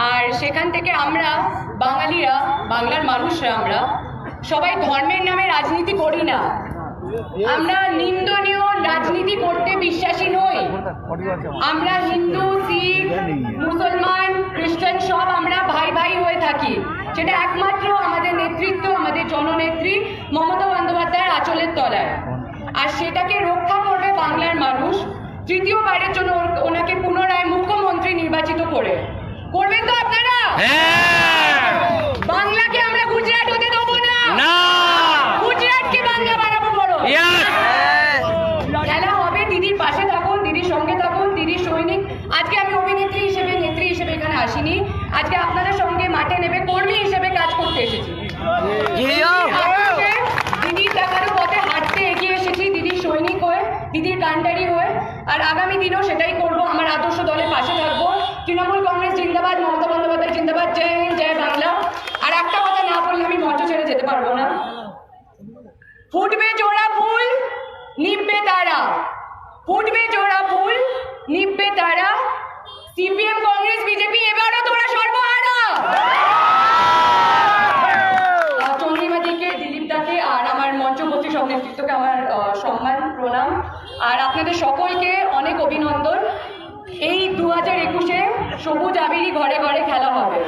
আর সেখান থেকে আমরা বাঙালিরা, বাংলার মানুষরা আমরা সবাই ধর্মের নামে রাজনীতি করি না। আমরা নিন্দনীয় রাজনীতি করতে বিশ্বাসী নই। আমরা হিন্দু, শিখ, মুসলমান, খ্রিস্টান সব আমরা ভাই ভাই হয়ে থাকি। সেটা একমাত্র আমাদের নেতৃত্ব, আমাদের জননেত্রী মমতা বন্দ্যোপাধ্যায়ের আঁচলের তলায়। আর সেটাকে রক্ষা করবে বাংলার মানুষ তৃতীয়বারের জন্য ওনাকে পুনরায় মুখ্যমন্ত্রী নির্বাচিত করে। করবেন তো আপনারা? বাংলাকে আমরা গুজরাট হতে দেবো না। গুজরাটকে বাংলা বানাবো বড়। খেলা হবে, দিদির পাশে থাকুন, দিদির সঙ্গে থাকুন, দিদির সৈনিক। আজকে আমি অভিনেত্রী হিসেবে, নেত্রী হিসেবে এখানে আসিনি। আজকে আপনাদের সঙ্গে মাঠে নেমে কর্মী হিসেবে কাজ করতে এসেছি। দিদির দেখানো পথে হাঁটতে এগিয়ে এসেছি, দিদির সৈনিক হয়ে, দিদির কান্ডারি হয়ে। আর আগামী দিনেও সেটাই করবো। আমার আদর্শ দলের পাশে থাকবো। তৃণমূল কংগ্রেস জিন্দাবাদ, মমতা বন্দ্যোপাধ্যায় জিন্দাবাদ। জয় হিন্দ, জয় বাংলা। আর একটা কথা না বললে আমি মঞ্চ ছেড়ে যেতে পারবো না। ফুটবে জোড়া ফুল, নিববে তারা। ফুটবে জোড়া ফুল, নিববে তারা। সিপিএম, কংগ্রেস, বিজেপি এবারও তোরা সর্বহারা। চন্দ্রিমাদিকে, দিলীপদাকে আর আমার মঞ্চবর্তী সব নেতৃত্বকে আমার সম্মান, প্রণাম। আর আপনাদের সকলকে অনেক অভিনন্দন। এই 2021-এ সবুজ আবিরই ঘরে ঘরে খেলা হবে।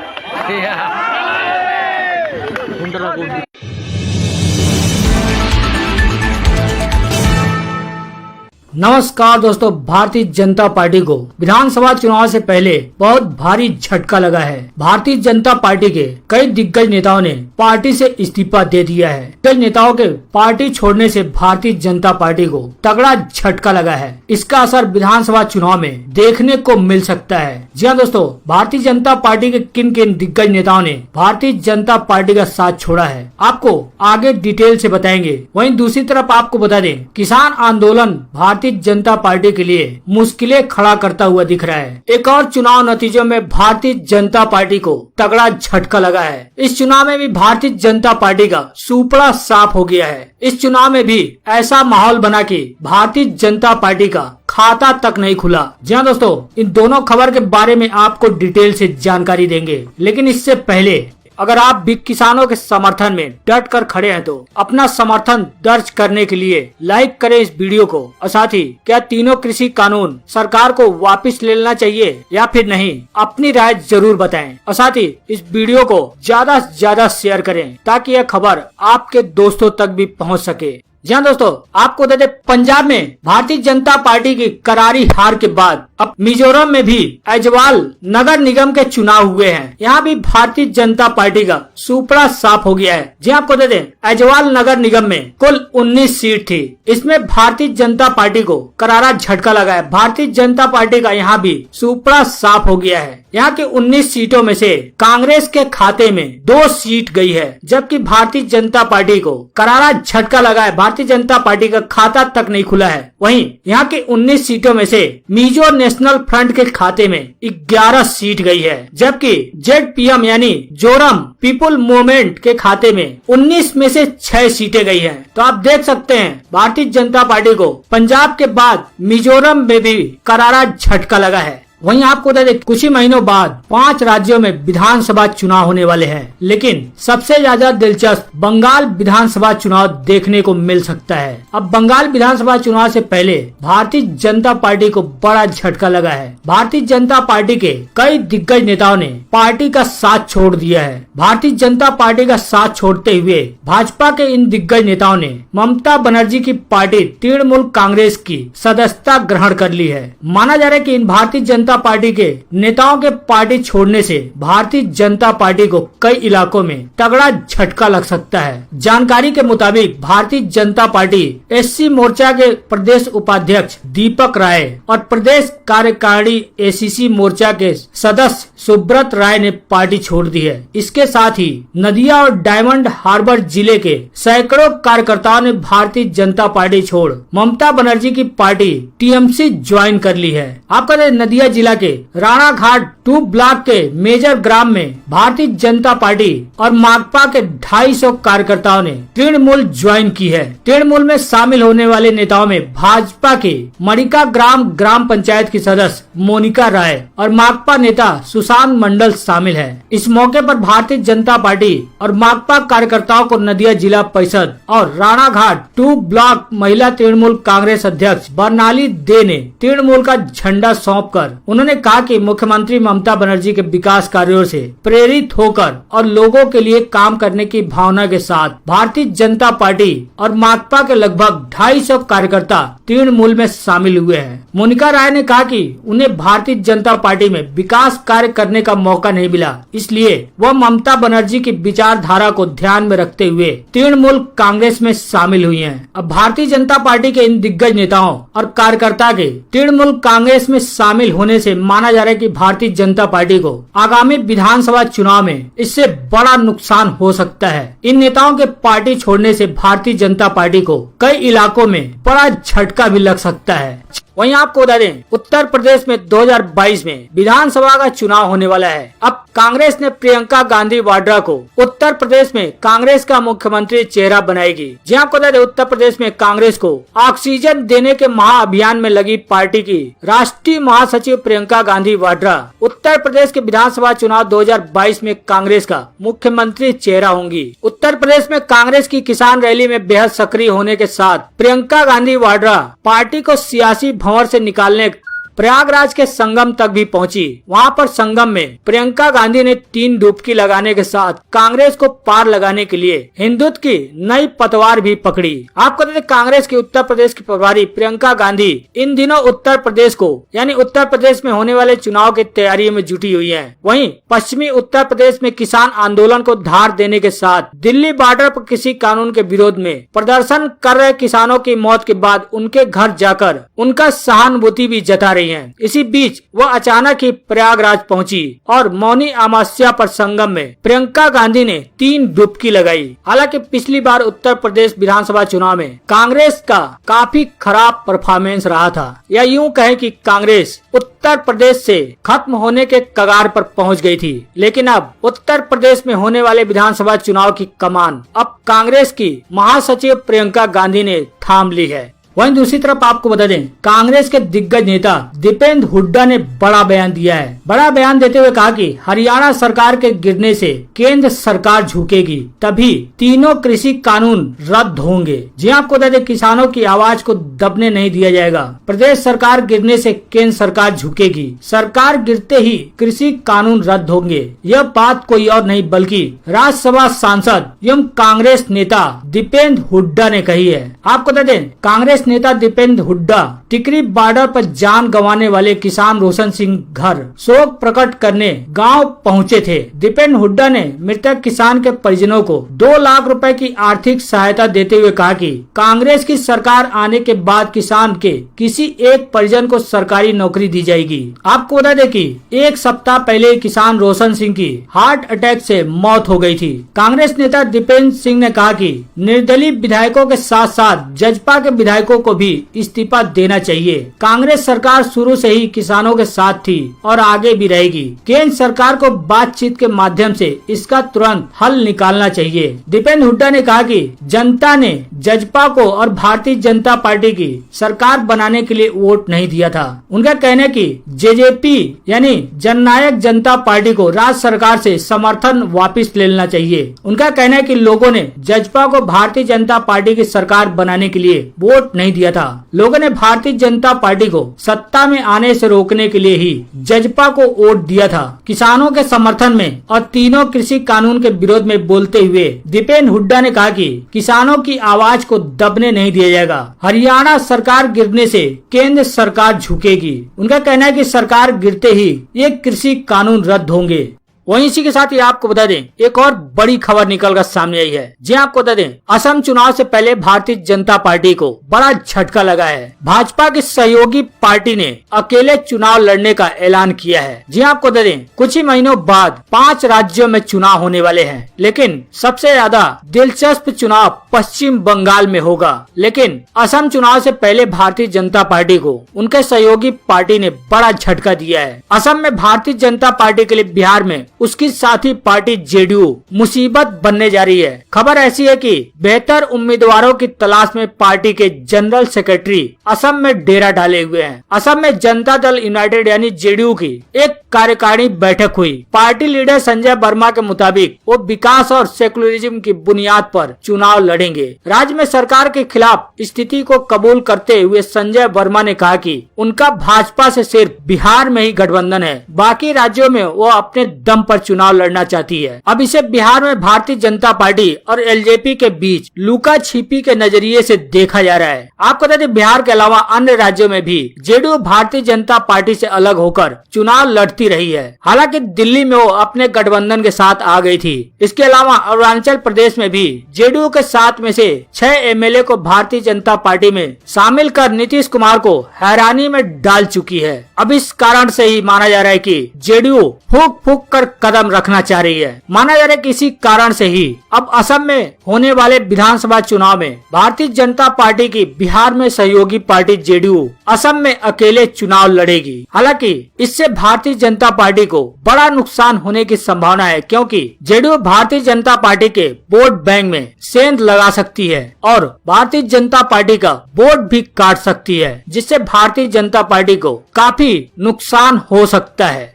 नमस्कार दोस्तों, भारतीय जनता पार्टी को विधानसभा चुनाव से पहले बहुत भारी झटका लगा है। भारतीय जनता पार्टी के कई दिग्गज नेताओं ने पार्टी से इस्तीफा दे दिया है। दिग्गज नेताओं के पार्टी छोड़ने से भारतीय जनता पार्टी को तगड़ा झटका लगा है। इसका असर विधानसभा चुनाव में देखने को मिल सकता है। जी हाँ दोस्तों, भारतीय जनता पार्टी के किन किन दिग्गज नेताओं ने भारतीय जनता पार्टी का साथ छोड़ा है, आपको आगे डिटेल से बताएंगे। वहीं दूसरी तरफ आपको बता दें, किसान आंदोलन भारतीय जनता पार्टी के लिए मुश्किलें खड़ा करता हुआ दिख रहा है। एक और चुनाव नतीजों में भारतीय जनता पार्टी को तगड़ा झटका लगा है। इस चुनाव में भी भारतीय जनता पार्टी का सुपड़ा साफ हो गया है। इस चुनाव में भी ऐसा माहौल बना कि भारतीय जनता पार्टी का खाता तक नहीं खुला। जी हाँ दोस्तों, इन दोनों खबर के बारे में आपको डिटेल से जानकारी देंगे। लेकिन इससे पहले अगर आप भी किसानों के समर्थन में डट कर खड़े हैं तो अपना समर्थन दर्ज करने के लिए लाइक करें इस वीडियो को। और साथ ही क्या तीनों कृषि कानून सरकार को वापस ले लेना चाहिए या फिर नहीं, अपनी राय जरूर बताएं। और साथ ही इस वीडियो को ज्यादा से ज्यादा शेयर करें ताकि यह खबर आपके दोस्तों तक भी पहुंच सके। जी हाँ दोस्तों, आपको बता दें, पंजाब में भारतीय जनता पार्टी की करारी हार के बाद अब मिजोरम में भी अजवाल नगर निगम के चुनाव हुए हैं। यहाँ भी भारतीय जनता पार्टी का सुपड़ा साफ हो गया है। जी आपको बता दें, अजवाल नगर निगम में कुल 19 सीट थी। इसमें भारतीय जनता पार्टी को करारा झटका लगा है। भारतीय जनता पार्टी का यहाँ भी सुपड़ा साफ हो गया है। यहाँ के 19 सीटों में से कांग्रेस के खाते में 2 सीट गई है, जबकि भारतीय जनता पार्टी को करारा झटका लगा है। भारतीय जनता पार्टी का खाता तक नहीं खुला है। वहीं यहाँ के 19 सीटों में से मिजो नेशनल फ्रंट के खाते में 11 सीट गई है, जबकि ZPM यानी जोरम पीपुल मूवमेंट के खाते में 19 में से 6 सीटें गई हैं। तो आप देख सकते हैं, भारतीय जनता पार्टी को पंजाब के बाद मिजोरम में भी करारा झटका लगा है। वहीं आपको बता दें, कुछ ही महीनों बाद 5 राज्यों में विधानसभा चुनाव होने वाले हैं। लेकिन सबसे ज्यादा दिलचस्प बंगाल विधानसभा चुनाव देखने को मिल सकता है। अब बंगाल विधानसभा चुनाव से पहले भारतीय जनता पार्टी को बड़ा झटका लगा है। भारतीय जनता पार्टी के कई दिग्गज नेताओं ने पार्टी का साथ छोड़ दिया है। भारतीय जनता पार्टी का साथ छोड़ते हुए भाजपा के इन दिग्गज नेताओं ने ममता बनर्जी की पार्टी तृणमूल कांग्रेस की सदस्यता ग्रहण कर ली है। माना जा रहा है कि इन भारतीय जनता पार्टी के नेताओं के पार्टी छोड़ने से भारतीय जनता पार्टी को कई इलाकों में तगड़ा झटका लग सकता है। जानकारी के मुताबिक भारतीय जनता पार्टी SC मोर्चा के प्रदेश उपाध्यक्ष दीपक राय और प्रदेश कार्यकारिणी ACC मोर्चा के सदस्य सुब्रत राय ने पार्टी छोड़ दी है। इसके साथ ही नदिया और डायमंड हार्बर जिले के सैकड़ों कार्यकर्ताओं ने भारतीय जनता पार्टी छोड़ ममता बनर्जी की पार्टी TMC ज्वाइन कर ली है। आपका नदिया जिला के राणाघाट 2 ब्लॉक के मेजर ग्राम में भारतीय जनता पार्टी और माकपा के 250 कार्यकर्ताओं ने तृणमूल ज्वाइन की है। तृणमूल में शामिल होने वाले नेताओं में भाजपा के मणिका ग्राम पंचायत की सदस्य मोनिका राय और माकपा नेता सुशांत मंडल शामिल है। इस मौके पर भारतीय जनता पार्टी और माकपा कार्यकर्ताओं को नदिया जिला परिषद और राणाघाट 2 ब्लॉक महिला तृणमूल कांग्रेस अध्यक्ष बर्नाली दे ने तृणमूल का झंडा सौंपकर उन्होंने कहा कि मुख्यमंत्री ममता बनर्जी के विकास कार्यों से प्रेरित होकर और लोगों के लिए काम करने की भावना के साथ भारतीय जनता पार्टी और माकपा के लगभग 250 कार्यकर्ता तृणमूल में शामिल हुए हैं। मोनिका राय ने कहा कि उन्हें भारतीय जनता पार्टी में विकास कार्य करने का मौका नहीं मिला, इसलिए वह ममता बनर्जी की विचारधारा को ध्यान में रखते हुए तृणमूल कांग्रेस में शामिल हुई हैं। अब भारतीय जनता पार्टी के इन दिग्गज नेताओं और कार्यकर्ता के तृणमूल कांग्रेस में शामिल होने से माना जा रहा है कि भारतीय जनता पार्टी को आगामी विधानसभा चुनाव में इससे बड़ा नुकसान हो सकता है। इन नेताओं के पार्टी छोड़ने से भारतीय जनता पार्टी को कई इलाकों में बड़ा झटका भी लग सकता है। वहीं आपको बता दें, उत्तर प्रदेश में 2022 में विधानसभा का चुनाव होने वाला है। अब कांग्रेस ने प्रियंका गांधी वाड्रा को उत्तर प्रदेश में कांग्रेस का मुख्यमंत्री चेहरा बनाएगी। जी आपको बता दें, उत्तर प्रदेश में कांग्रेस को ऑक्सीजन देने के महाअभियान में लगी पार्टी की राष्ट्रीय महासचिव प्रियंका गांधी वाड्रा उत्तर प्रदेश के विधानसभा चुनाव 2022 में कांग्रेस का मुख्यमंत्री चेहरा होंगी। उत्तर प्रदेश में कांग्रेस की किसान रैली में बेहद सक्रिय होने के साथ प्रियंका गांधी वाड्रा पार्टी को सियासी भंवर से निकालने प्रयागराज के संगम तक भी पहुंची। वहां पर संगम में प्रियंका गांधी ने 3 डुबकी लगाने के साथ कांग्रेस को पार लगाने के लिए हिंदुत्व की नई पतवार भी पकड़ी। आपको बता दें, कांग्रेस की उत्तर प्रदेश की प्रभारी प्रियंका गांधी इन दिनों उत्तर प्रदेश को यानी उत्तर प्रदेश में होने वाले चुनाव की तैयारी में जुटी हुई है। वहीं पश्चिमी उत्तर प्रदेश में किसान आंदोलन को धार देने के साथ दिल्ली बॉर्डर पर किसी कानून के विरोध में प्रदर्शन कर रहे किसानों की मौत के बाद उनके घर जाकर उनका सहानुभूति भी जता रही हैं। इसी बीच वह अचानक ही प्रयागराज पहुंची और मौनी अमावस्या पर संगम में प्रियंका गांधी ने 3 डुबकी लगाई। हालांकि पिछली बार उत्तर प्रदेश विधानसभा चुनाव में कांग्रेस का काफी खराब परफॉर्मेंस रहा था, या यूं कहें कि कांग्रेस उत्तर प्रदेश से खत्म होने के कगार पर पहुंच गई थी। लेकिन अब उत्तर प्रदेश में होने वाले विधानसभा चुनाव की कमान अब कांग्रेस की महासचिव प्रियंका गांधी ने थाम ली है। वहीं दूसरी तरफ आपको बता दें, कांग्रेस के दिग्गज नेता दीपेंद्र हुड्डा ने बड़ा बयान दिया है। बड़ा बयान देते हुए कहा कि हरियाणा सरकार के गिरने से केंद्र सरकार झुकेगी, तभी तीनों कृषि कानून रद्द होंगे। जी आपको बता दें, किसानों की आवाज को दबने नहीं दिया जाएगा। प्रदेश सरकार गिरने से केंद्र सरकार झुकेगी, सरकार गिरते ही कृषि कानून रद्द होंगे। यह बात कोई और नहीं बल्कि राज्यसभा सांसद एवं कांग्रेस नेता दीपेंद्र हुड्डा ने कही है। आपको बता दें, कांग्रेस नेता दीपेंद्र हुड्डा टिकरी बॉर्डर पर जान गंवाने वाले किसान रोशन सिंह घर शोक प्रकट करने गांव पहुंचे थे। दीपेंद्र हुड्डा ने मृतक किसान के परिजनों को 2 लाख रुपए की आर्थिक सहायता देते हुए कहा कि कांग्रेस की सरकार आने के बाद किसान के किसी एक परिजन को सरकारी नौकरी दी जाएगी। आपको बता दें कि 1 सप्ताह पहले किसान रोशन सिंह की हार्ट अटैक से मौत हो गई थी। कांग्रेस नेता दीपेंद्र सिंह ने कहा कि निर्दलीय विधायकों के साथ साथ जजपा के विधायकों को भी इस्तीफा देना चाहिए। कांग्रेस सरकार शुरू से ही किसानों के साथ थी और आगे भी रहेगी। केंद्र सरकार को बातचीत के माध्यम से इसका तुरंत हल निकालना चाहिए। दीपेंद्र हुड्डा ने कहा कि जनता ने जजपा को और भारतीय जनता पार्टी की सरकार बनाने के लिए वोट नहीं दिया था। उनका कहना है कि जेजेपी यानी जननायक जनता पार्टी को राज्य सरकार से समर्थन वापस ले लेना चाहिए। उनका कहना है कि लोगों ने जजपा को भारतीय जनता पार्टी की सरकार बनाने के लिए वोट नहीं दिया था। लोगों ने भारतीय जनता पार्टी को सत्ता में आने से रोकने के लिए ही जजपा को वोट दिया था। किसानों के समर्थन में और तीनों कृषि कानून के विरोध में बोलते हुए दीपेंद्र हुड्डा ने कहा कि किसानों की आवाज को दबने नहीं दिया जाएगा। हरियाणा सरकार गिरने से केंद्र सरकार झुकेगी। उनका कहना है कि सरकार गिरते ही ये कृषि कानून रद्द होंगे। वहीं इसी के साथ ही आपको बता दें एक और बड़ी खबर निकलकर सामने आई है। जी आपको बता दें असम चुनाव से पहले भारतीय जनता पार्टी को बड़ा झटका लगा है। भाजपा की सहयोगी पार्टी ने अकेले चुनाव लड़ने का ऐलान किया है। जी आपको बता दें कुछ ही महीनों बाद 5 राज्यों में चुनाव होने वाले हैं, लेकिन सबसे ज्यादा दिलचस्प चुनाव पश्चिम बंगाल में होगा। लेकिन असम चुनाव से पहले भारतीय जनता पार्टी को उनके सहयोगी पार्टी ने बड़ा झटका दिया है। असम में भारतीय जनता पार्टी के लिए बिहार में उसकी साथी पार्टी जेडीयू मुसीबत बनने जा रही है। खबर ऐसी है कि बेहतर उम्मीदवारों की तलाश में पार्टी के जनरल सेक्रेटरी असम में डेरा डाले हुए हैं। असम में जनता दल यूनाइटेड यानी जेडीयू की एक कार्यकारिणी बैठक हुई। पार्टी लीडर संजय वर्मा के मुताबिक वो विकास और सेकुलरिज्म की बुनियाद पर चुनाव लड़ेंगे। राज्य में सरकार के खिलाफ स्थिति को कबूल करते हुए संजय वर्मा ने कहा कि उनका भाजपा से सिर्फ बिहार में ही गठबंधन है, बाकी राज्यों में वो अपने दम पर चुनाव लड़ना चाहती है। अब इसे बिहार में भारतीय जनता पार्टी और एलजेपी के बीच लुका छिपी के नजरिए से देखा जा रहा है। आपको बता दें बिहार के अलावा अन्य राज्यों में भी जेडीयू भारतीय जनता पार्टी से अलग होकर चुनाव लड़ती रही है। हालांकि दिल्ली में वो अपने गठबंधन के साथ आ गई थी। इसके अलावा अरुणाचल प्रदेश में भी जेडीयू के 7 में से 6 एमएलए को भारतीय जनता पार्टी में शामिल कर नीतीश कुमार को हैरानी में डाल चुकी है। अब इस कारण से ही माना जा रहा है कि जेडीयू फूक फूक कर कदम रखना चाह रही है। माना जा रहा है कि इसी कारण से ही अब असम में होने वाले विधानसभा चुनाव में भारतीय जनता पार्टी की बिहार में सहयोगी पार्टी जेडीयू असम में अकेले चुनाव लड़ेगी। हालांकि इससे भारतीय जनता पार्टी को बड़ा नुकसान होने की संभावना है, क्योंकि जेडीयू भारतीय जनता पार्टी के वोट बैंक में सेंध लगा सकती है और भारतीय जनता पार्टी का वोट भी काट सकती है, जिससे भारतीय जनता पार्टी को काफी नुकसान हो सकता है।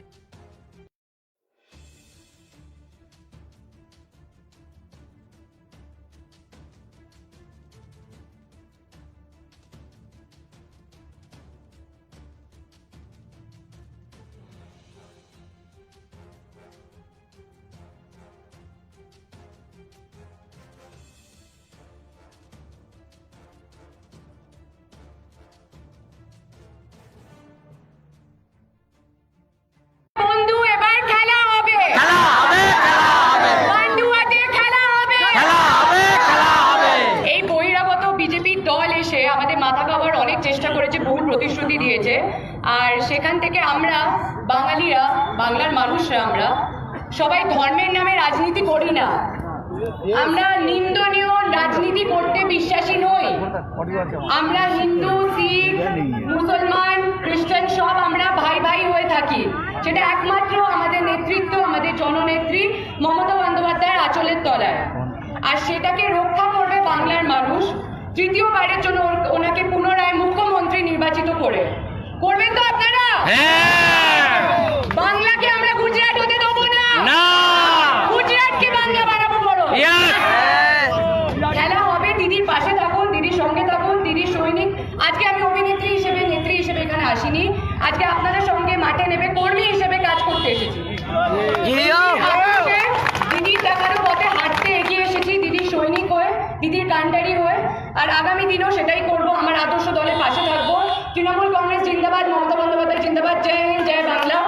বন্ধু এবার খেলা হবে, পান্ডুয়াতে খেলা হবে। এই বহিরাগত বিজেপি দল এসে আমাদের মাথা খাওয়ার অনেক চেষ্টা করেছে, বহু প্রতিশ্রুতি দিয়েছে। আর সেখান থেকে আমরা বাঙালিরা, বাংলার মানুষরা আমরা সবাই ধর্মের নামে রাজনীতি করি না। আমরা নিন্দনীয় রাজনীতি করতে বিশ্বাসী নই। আমরা হিন্দু, শিখ, মুসলমান, খ্রিস্টান সব আমরা ভাই ভাই হয়ে থাকি। সেটা একমাত্র আমাদের নেতৃত্ব, আমাদের জননেত্রী মমতা বন্দ্যোপাধ্যায়ের আঁচলের তলায়। আর সেটাকে রক্ষা করবে বাংলার মানুষ তৃতীয়বারের জন্য ওনাকে পুনরায় মুখ্যমন্ত্রী নির্বাচিত করে। করবেন তো আপনারা? বাংলাকে আমরা গুজরাট হতে দেবো না। গুজরাটকে বাংলা বানাবো বড়। খেলা হবে, দিদির পাশে থাকুন, দিদির সঙ্গে থাকুন, দিদির সৈনিক। আজকে আমি অভিনেত্রী হিসেবে, নেত্রী হিসেবে এখানে আসিনি। আজকে আপনাদের সঙ্গে মাঠে নেমে কর্মী হিসেবে কাজ করতে এসেছি। দিদির দেখানো পথে হাঁটতে এগিয়ে এসেছি, দিদির সৈনিক হয়ে, দিদির কান্ডারি হয়ে। আর আগামী দিনেও সেটাই করবো। আমার আদর্শ দলের পাশে থাকবো। তৃণমূল কংগ্রেস জিন্দাবাদ, মমতা বন্দ্যোপাধ্যায় জিন্দাবাদ। জয় হিন্দ, জয় বাংলা।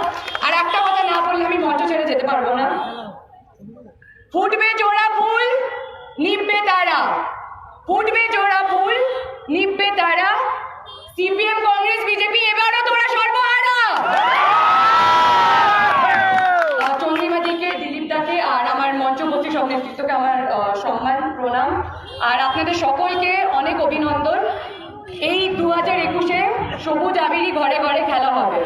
আর একটা কথা না বললে আমি মঞ্চ ছেড়ে যেতে পারবো না। ফুটবে জোড়া ফুল, নিববে তারা। ফুটবে জোড়া ফুল, নিববে তারা। সিপিএম, কংগ্রেস, বিজেপি এবারও তোরা সর্বহারা। চন্দ্রিমাদিকে, দিলীপ দাকে আর আমার মঞ্চবর্তী সব নেতৃত্বকে আমার সম্মান, প্রণাম। আর আপনাদের সকলকে অনেক অভিনন্দন। এই 2021-এ সবুজ আবিরই ঘরে ঘরে খেলা হবে।